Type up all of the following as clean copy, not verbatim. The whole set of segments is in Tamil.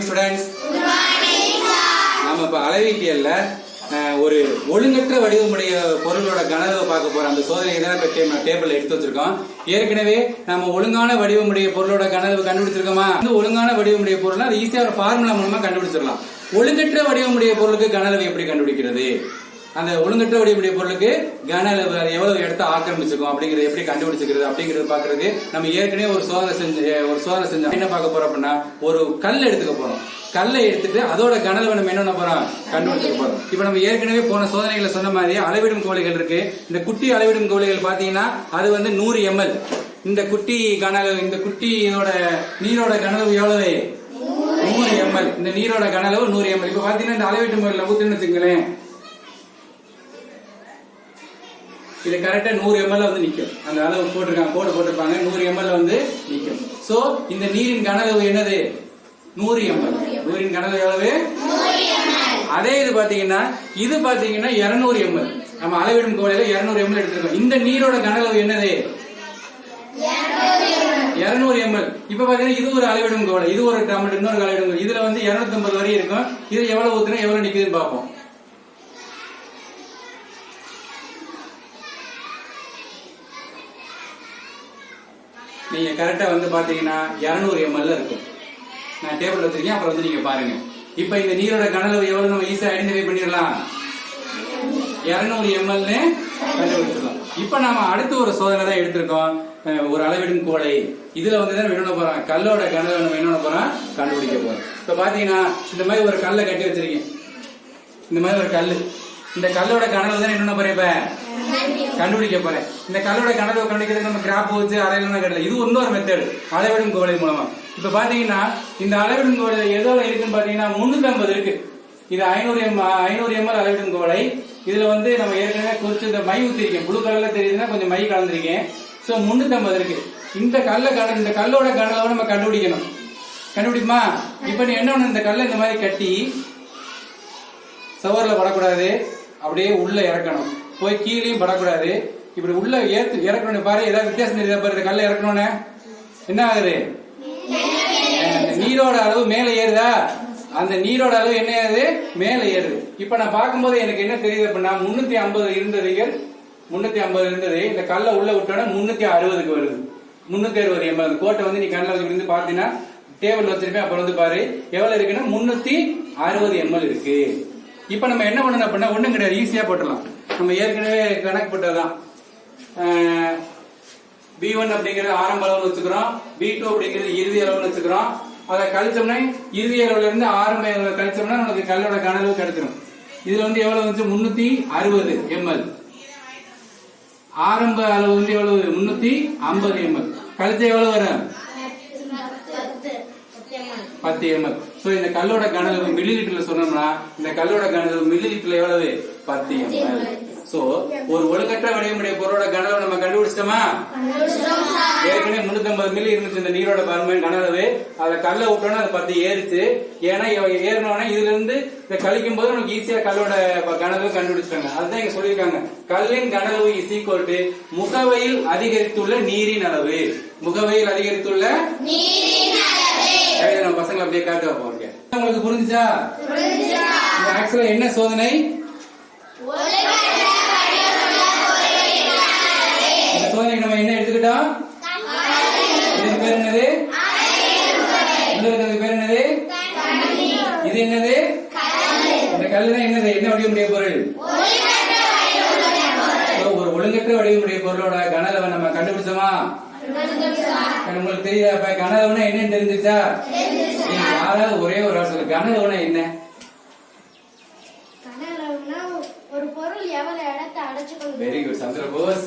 ஸ்டூடண்ட்ஸ், நம்ம இப்ப அளவீட்டியல்ல ஒரு ஒழுங்கற்ற வடிவமுடைய பொருளோட கனவை பார்க்க போறோம். அந்த சோதனை தான் இப்ப டேபிள்ல எடுத்து வச்சிருக்கோம். ஏற்கனவே நம்ம ஒழுங்கான வடிவமுடைய பொருளோட கனவு கண்டுபிடிச்சிருக்கோமா? ஒழுங்கான வடிவமுடைய பொருள் அது ஈஸியா ஒரு ஃபார்முலா மூலமா கண்டுபிடிச்சிடலாம். ஒழுங்கற்ற வடிவமுடைய பொருளுக்கு கனவு எப்படி கண்டுபிடிக்கிறது? அந்த ஒழுங்கற்ற வடிவமுடைய பொருளுக்கு கன அளவு எவ்வளவு இடத்த ஆக்கிரமிச்சிருக்கோம் அப்படிங்கறது எப்படி கண்டுபிடிச்சிக்கிறது அப்படிங்கறது பாக்குறதுக்கு நம்ம ஏற்கனவே ஒரு சோதனை செஞ்சோம். என்ன பார்க்க போறோம் அப்படின்னா, ஒரு கல் எடுத்துக்க போறோம். கல்லை எடுத்துட்டு அதோட கனவை நம்ம என்ன போறோம் கண்டுபிடிச்சிக்க போறோம். இப்ப நம்ம ஏற்கனவே போன சோதனைகளை சொன்ன மாதிரி அளவிடும் கோலைகள் இருக்கு. இந்த குட்டி அளவிடும் கோலைகள் பாத்தீங்கன்னா அது 100 ml. இந்த குட்டி கனவு, இந்த குட்டியோட நீரோட கனவு எவ்வளவு? 100 ml. இந்த நீரோட கனவு 100 ml. இப்ப பாத்தீங்கன்னா இந்த அளவீட்டு முறையில ஊத்துன்னு வச்சுங்களேன், இது கரெக்டா 100 ml நிக்கும். அந்த அளவு போட்டிருக்காங்க, கோடு போட்டிருப்பாங்க, 100 ml நிக்கும். சோ இந்த நீரின் கனவு என்னது? 100 ml. நீரின் கனவு எவ்வளவு? 100 ml. அதே இது பாத்தீங்கன்னா 200 ml. நம்ம அளவிடும் கோலையில 200 ml எடுத்துருக்கோம். இந்த நீரோட கனவு என்னது? 200 ml. இப்ப பாத்தீங்கன்னா இது ஒரு அளவிடும் கோலை, இது ஒரு டம்ளர், இன்னொரு அளவிடும் கோலை. இதுல 250 வரை இருக்கும். இது எவ்வளவு ஊத்துனா எவ்வளவு நிக்குதுன்னு பாப்போம். நீங்க கரெக்டா பாத்தீங்கன்னா 200 ml இருக்கும். நான் டேபிள் வச்சிருக்கேன், அப்புறம் நீங்க பாருங்க. இப்ப இந்த நீரோட கனவு எவ்வளவு நம்ம ஈஸியா ஐடென்டிஃபை பண்ணிடலாம். 200 ml கண்டுபிடிச்சிடலாம். இப்ப நாம அடுத்த ஒரு சோதனை தான் எடுத்திருக்கோம். ஒரு அளவிடும் கோலை. இதுல என்ன போறோம்? கல்லோட கனவை நம்ம என்ன போறோம் கண்டுபிடிக்க போறோம். இப்ப பாத்தீங்கன்னா இந்த மாதிரி ஒரு கல்லை கட்டி வச்சிருக்கேன். இந்த மாதிரி ஒரு கல்லு. இந்த கல்லோட கனவு தான் என்ன போறேன் இப்ப கண்டுபிடிக்க போறேன். இந்த கல்லோட கனவை கண்டுபிடிக்கிறது நம்ம கிராப் வச்சு அரையலாம் கிடையாது. இது இன்னொரு மெத்தட், அளவிடும் கோலை மூலமா. இப்ப பாத்தீங்கன்னா இந்த அளவிடும் கோலை எதோட இருக்குன்னு பாத்தீங்கன்னா 350 இருக்கு. இது 500 ml அளவிடும் கோலை. இதுல நம்ம ஏற்கனவே குறிச்சு இந்த மை ஊத்திருக்கேன். ப்ளூ கலர்ல தெரியுதுன்னா கொஞ்சம் மை கலந்துருக்கேன். சோ 350 இருக்கு. இந்த கல்லோட கனவை நம்ம கண்டுபிடிக்கணும். கண்டுபிடிக்குமா? இப்ப நீ என்ன பண்ணணும், இந்த கல்லை இந்த மாதிரி கட்டி சவர்ல படக்கூடாது, அப்படியே உள்ள இறக்கணும். போய் கீழேயும் படக்கூடாது. இப்படி உள்ள இறக்கணும். பாரு, ஏதாவது வித்தியாசம் தெரியுதா பாரு. இந்த கல்லை இறக்கணும்னு என்ன ஆகுது? நீரோட அளவு மேல ஏறுதா? அந்த நீரோட அளவு என்ன ஆகுது? மேல ஏறுது. இப்ப நான் பார்க்கும்போது எனக்கு என்ன தெரியுது அப்படின்னா 350 இருந்தது. இந்த கல்லை உள்ள விட்டோன்னா 360க்கு வருது. 360 ml. கோட்டை நீ கண்ணில் வச்சு பாத்தீங்கன்னா டேபிள் வச்சிருப்பேன். அப்புறம் பாரு எவ்வளவு இருக்குன்னா 360 ml இருக்கு. இப்ப நம்ம என்ன பண்ணணும் அப்படின்னா ஒண்ணும் கிடையாது, ஈஸியா போட்டுடலாம். நம்ம ஏற்கனவே கணக்கு போட்டதுதான். B1 அப்படிங்கறது ஆரம்ப அளவுன்னு வச்சுக்கிறோம், B2 அப்படிங்கிறது இறுதி அளவுன்னு வச்சுக்கிறோம். அதை கழிச்சோம்னா இறுதி அளவுல இருந்து ஆரம்ப அளவு கழிச்சோம்னா நமக்கு கல்லோட கனவு கிடைச்சிடும். இதுல எவ்வளவு 360 ml. ஆரம்ப அளவு எவ்வளவு? 350 ml. கழிச்ச எவ்வளவு வரும்? 10 ml. சோ இந்த கல்லோட கனவு மில்லி லிட்டர்ல சொன்னோம்னா இந்த கல்லோட கனவு மில்லி லிட்டர்ல எவ்வளவு? 10 ml. சோ ஒரு ஒழுங்கற்ற வடிவமுடைய பொருளோட கனவை நம்ம கண்டுபிடிச்சிட்டோமா? ஏற்கனவே 350 மில்லி இருந்துச்சு இந்த நீரோட கனவு. அதை கல்ல விட்டோம்னா அது 10 ஏறிச்சு. ஏன்னா ஏறினோன்னா இதுல இருந்து இதை கழிக்கும் போது நமக்கு ஈஸியா கல்லோட கனவு கண்டுபிடிச்சிட்டாங்க. அதுதான் இங்க சொல்லியிருக்காங்க, கல்லின் கனவு இஸ் ஈக்குவல் டு முகவையில் அதிகரித்துள்ள நீரின் அளவு. முகவையில் அதிகரித்துள்ள நம்ம பசங்களை அப்படியே காட்டு வைப்போம். உங்களுக்கு புரிஞ்சுச்சா? ஆக்சுவலா என்ன சோதனை? இந்த சோதனைக்கு நம்ம என்ன எடுத்துக்கிட்டோம்? இதுக்கு பேர் என்னது? பேர் என்னது? இது என்னது? இந்த கல்லுதான் என்னது? என்ன வடிவமுடைய பொருள்? ஒரு ஒழுங்கற்ற வடிவமுடைய பொருளோட கனவை நம்ம கண்டுபிடிச்சோமா? உங்களுக்கு தெரியுதா? இப்ப கனவுனா என்னன்னு தெரிஞ்சுச்சா? நீங்க யாராவது ஒரே ஒரு ஆள் சொல்லு, கனவுனா என்ன? Very good Chandrabose.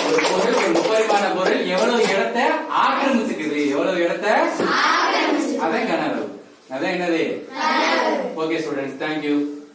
ஒரு பொருள், ஒரு முப்பரிமாண பொருள் எவ்வளவு இடத்தை ஆக்கிரமிச்சுக்குது, எவ்வளவு இடத்தை அதான் கனவு. அதான் என்னது? Okay students, thank you.